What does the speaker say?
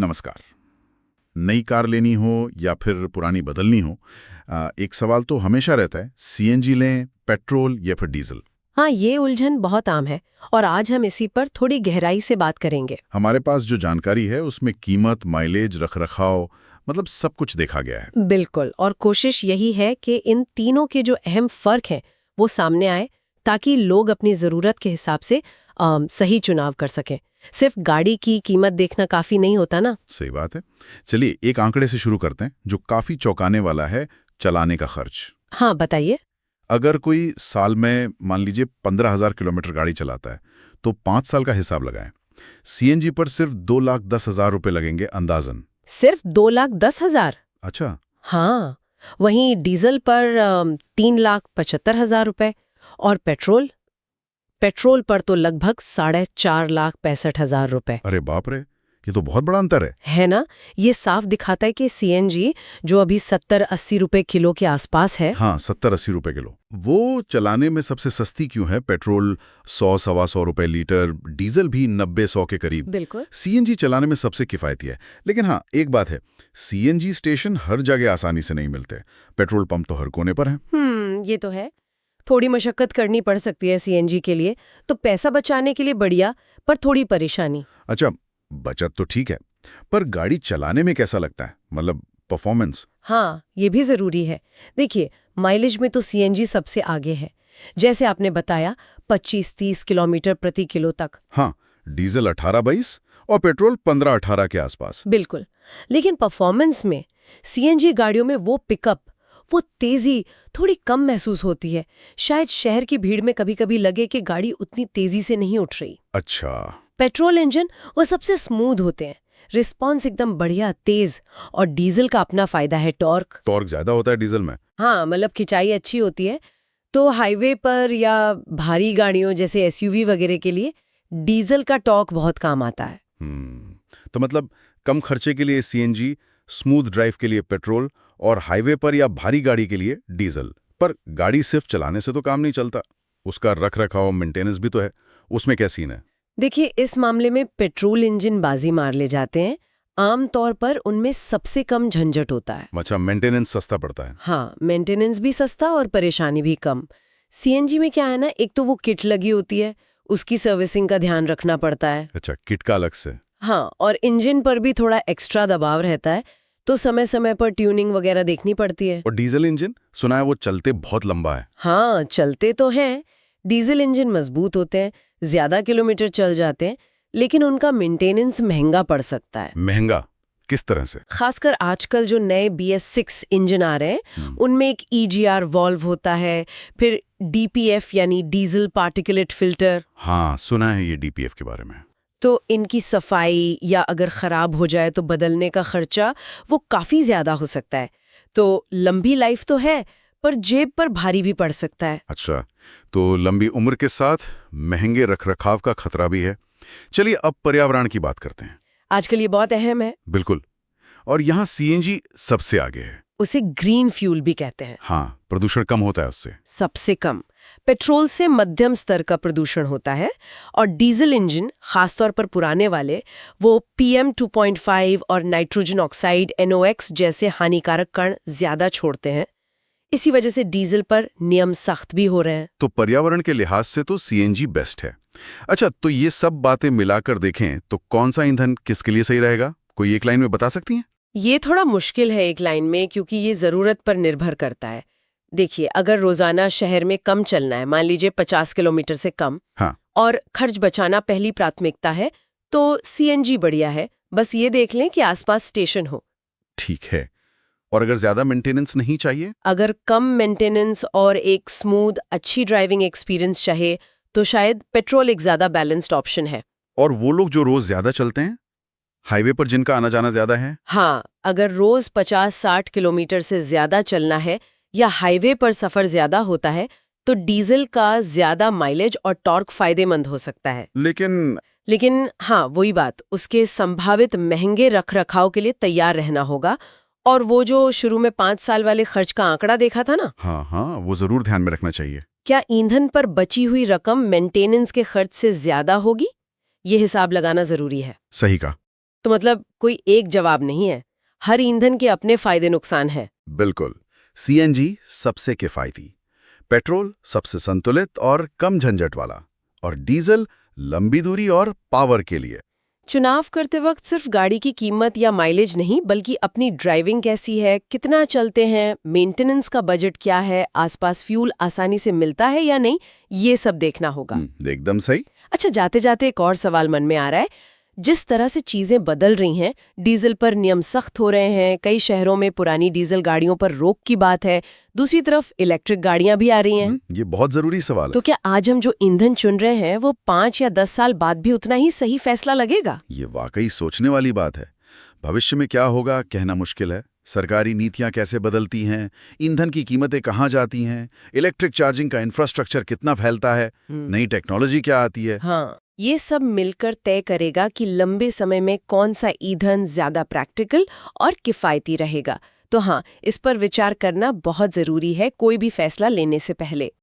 नमस्कार। नई कार लेनी हो या फिर पुरानी बदलनी हो, एक सवाल तो हमेशा रहता है, सीएनजी लें, पेट्रोल या फिर डीजल। हाँ, ये उलझन बहुत आम है और आज हम इसी पर थोड़ी गहराई से बात करेंगे। हमारे पास जो जानकारी है उसमें कीमत, माइलेज, रखरखाव, मतलब सब कुछ देखा गया है। बिल्कुल, और कोशिश यही है कि इन तीनों के जो अहम फर्क हैं वो सामने आए, ताकि लोग अपनी ज़रूरत के हिसाब से सही चुनाव कर सकें। सिर्फ गाड़ी की कीमत देखना काफ़ी नहीं होता ना। सही बात है। चलिए एक आंकड़े से शुरू करते हैं जो काफी चौंकाने वाला है, चलाने का खर्च। हाँ, बताइए। अगर कोई साल में मान लीजिए 15,000 किलोमीटर गाड़ी चलाता है तो 5 साल का हिसाब लगाएं। सीएनजी पर सिर्फ 2,10,000 रुपए लगेंगे अंदाजन। सिर्फ 2,10,000? अच्छा। हाँ, वहीं डीजल पर 3,75,000 रुपए, और पेट्रोल पेट्रोल पर तो लगभग 4,65,000 रुपए। अरे बाप रे, ये तो बहुत बड़ा अंतर है ना? ये साफ दिखाता है कि सीएनजी, जो अभी 70-80 रुपए किलो के आसपास है। हाँ, 70-80 रुपए किलो, वो चलाने में सबसे सस्ती क्यों है? पेट्रोल 100-125 रुपए लीटर, डीजल भी 90-100 के करीब। बिल्कुल। सीएनजी चलाने में सबसे किफायती है। लेकिन हाँ, एक बात है, सीएनजी स्टेशन हर जगह आसानी से नहीं मिलते। पेट्रोल पंप तो हर कोने पर है। ये तो है। थोड़ी मशक्कत करनी पड़ सकती है सीएनजी के लिए, तो पैसा बचाने के लिए बढ़िया, पर थोड़ी परेशानी। अच्छा, बचत तो ठीक है, पर गाड़ी चलाने में कैसा लगता है? मतलब परफॉर्मेंस। हाँ, ये भी जरूरी है। देखिए, माइलेज में तो सीएनजी सबसे आगे है। जैसे आपने बताया, 25-30 किलोमीटर प्रति किलो तक। हाँ, डीजल 18-22 और पेट्रोल 15-18 के आसपास। बिल्कुल। लेकिन परफॉर्मेंस में सीएनजी गाड़ियों में वो पिकअप, वो तेजी थोड़ी कम महसूस होती है। शायद शहर की भीड़ में कभी-कभी लगे कि गाड़ी उतनी तेजी से नहीं उठ रही। अच्छा। पेट्रोल इंजन वो सबसे स्मूथ होते हैं, रिस्पॉन्स एकदम बढ़िया, तेज। और डीजल का अपना फायदा है, टॉर्क। टॉर्क ज्यादा होता है डीजल में। हाँ, मतलब खिंचाई अच्छी होती है। तो हाईवे पर या भारी गाड़ियों जैसे एसयूवी वगैरह के लिए डीजल का टॉर्क बहुत काम आता है। तो मतलब कम खर्चे के लिए सीएनजी, स्मूथ ड्राइव के लिए पेट्रोल और हाईवे पर या भारी गाड़ी के लिए डीजल। पर गाड़ी सिर्फ चलाने से तो काम नहीं चलता, उसका रख रखाव, मेंटेनेंस भी तो है। उसमें क्या सीन है? देखिए, इस मामले में पेट्रोल इंजन बाजी मार ले जाते हैं। आमतौर पर उनमें सबसे कम झंझट होता है। अच्छा, मेंटेनेंस सस्ता पड़ता है। हाँ, मेंटेनेंस भी सस्ता और परेशानी भी कम। सीएनजी में क्या है ना, एक तो वो किट लगी होती है, उसकी सर्विसिंग का ध्यान रखना पड़ता है। अच्छा, किट का अलग से। हाँ, और इंजन पर भी थोड़ा एक्स्ट्रा दबाव रहता है, तो समय समय पर ट्यूनिंग वगैरह देखनी पड़ती है। और डीजल इंजन सुना है वो चलते बहुत लंबा है। हाँ, चलते तो हैं। डीजल इंजन मजबूत होते हैं, ज्यादा किलोमीटर चल जाते हैं, लेकिन उनका मेंटेनेंस महंगा पड़ सकता है। महंगा किस तरह से? खासकर आजकल जो नए BS6 इंजन आ रहे हैं, उनमें एक EGR वॉल्व होता है, फिर DPF यानी डीजल पार्टिकुलेट फिल्टर। हाँ, सुना है ये डीपीएफ के बारे में। तो इनकी सफाई या अगर खराब हो जाए तो बदलने का खर्चा वो काफी ज्यादा हो सकता है। तो लंबी लाइफ तो है, पर जेब पर भारी भी पड़ सकता है। अच्छा, तो लंबी उम्र के साथ महंगे रखरखाव का खतरा भी है। चलिए अब पर्यावरण की बात करते हैं। आजकल ये बहुत अहम है। बिल्कुल, और यहाँ सीएनजी सबसे आगे है। उसे ग्रीन फ्यूल भी कहते हैं। हाँ, प्रदूषण कम होता है उससे। सबसे कम। पेट्रोल से मध्यम स्तर का प्रदूषण होता है, और डीजल इंजन, खासतौर पर पुराने वाले, वो PM 2.5 और नाइट्रोजन ऑक्साइड NOx जैसे हानिकारक कण ज्यादा छोड़ते हैं। इसी वजह से डीजल पर नियम सख्त भी हो रहे हैं। तो पर्यावरण के लिहाज से तो सीएनजी बेस्ट है। अच्छा, तो ये सब बातें मिलाकर देखें तो कौन सा ईंधन किसके लिए सही रहेगा? कोई एक लाइन में बता सकती हैं? ये थोड़ा मुश्किल है एक लाइन में, क्योंकि ये जरूरत पर निर्भर करता है। देखिए, अगर रोजाना शहर में कम चलना है, मान लीजिए 50 किलोमीटर से कम, हाँ, और खर्च बचाना पहली प्राथमिकता है, तो सीएनजी बढ़िया है। बस ये देख लें कि आसपास स्टेशन हो। ठीक है। और अगर ज्यादा मेंटेनेंस नहीं चाहिए? अगर कम मेंटेनेंस और एक स्मूथ, अच्छी ड्राइविंग एक्सपीरियंस चाहे, तो शायद पेट्रोल एक ज्यादा बैलेंस्ड ऑप्शन है। और वो लोग जो रोज ज्यादा चलते हैं, हाईवे पर जिनका आना जाना ज्यादा है? हाँ, अगर रोज 50-60 किलोमीटर से ज्यादा चलना है या हाईवे पर सफर ज्यादा होता है, तो डीजल का ज्यादा माइलेज और टॉर्क फायदेमंद हो सकता है। लेकिन हाँ, वही बात, उसके संभावित महंगे रखरखाव के लिए तैयार रहना होगा। और वो जो शुरू में 5 साल वाले खर्च का आंकड़ा देखा था ना, हाँ, वो जरूर ध्यान में रखना चाहिए। क्या ईंधन पर बची हुई रकम मेंटेनेंस के खर्च से ज्यादा होगी? ये हिसाब लगाना जरूरी है। सही कहा। तो मतलब कोई एक जवाब नहीं है, हर ईंधन के अपने फायदे नुकसान हैं। बिल्कुल। सीएनजी सबसे किफायती, पेट्रोल सबसे संतुलित और कम झंझट वाला, और डीजल लंबी दूरी और पावर के लिए। चुनाव करते वक्त सिर्फ गाड़ी की कीमत या माइलेज नहीं, बल्कि अपनी ड्राइविंग कैसी है, कितना चलते हैं, मेंटेनेंस का बजट क्या है, आसपास फ्यूल आसानी से मिलता है या नहीं, ये सब देखना होगा। एकदम सही। अच्छा, जाते जाते एक और सवाल मन में आ रहा है। जिस तरह से चीजें बदल रही हैं, डीजल पर नियम सख्त हो रहे हैं, कई शहरों में पुरानी डीजल गाड़ियों पर रोक की बात है, दूसरी तरफ इलेक्ट्रिक गाड़ियां भी आ रही हैं। ये बहुत जरूरी सवाल है। तो क्या आज हम जो ईंधन चुन रहे हैं वो 5 या 10 साल बाद भी उतना ही सही फैसला लगेगा? ये वाकई सोचने वाली बात है। भविष्य में क्या होगा कहना मुश्किल है। सरकारी नीतियां कैसे बदलती हैं, ईंधन की कीमतें कहाँ जाती हैं, इलेक्ट्रिक चार्जिंग का इंफ्रास्ट्रक्चर कितना फैलता है, नई टेक्नोलॉजी क्या आती है। हाँ, ये सब मिलकर तय करेगा कि लंबे समय में कौन सा ईंधन ज्यादा प्रैक्टिकल और किफायती रहेगा। तो हाँ, इस पर विचार करना बहुत जरूरी है कोई भी फैसला लेने से पहले।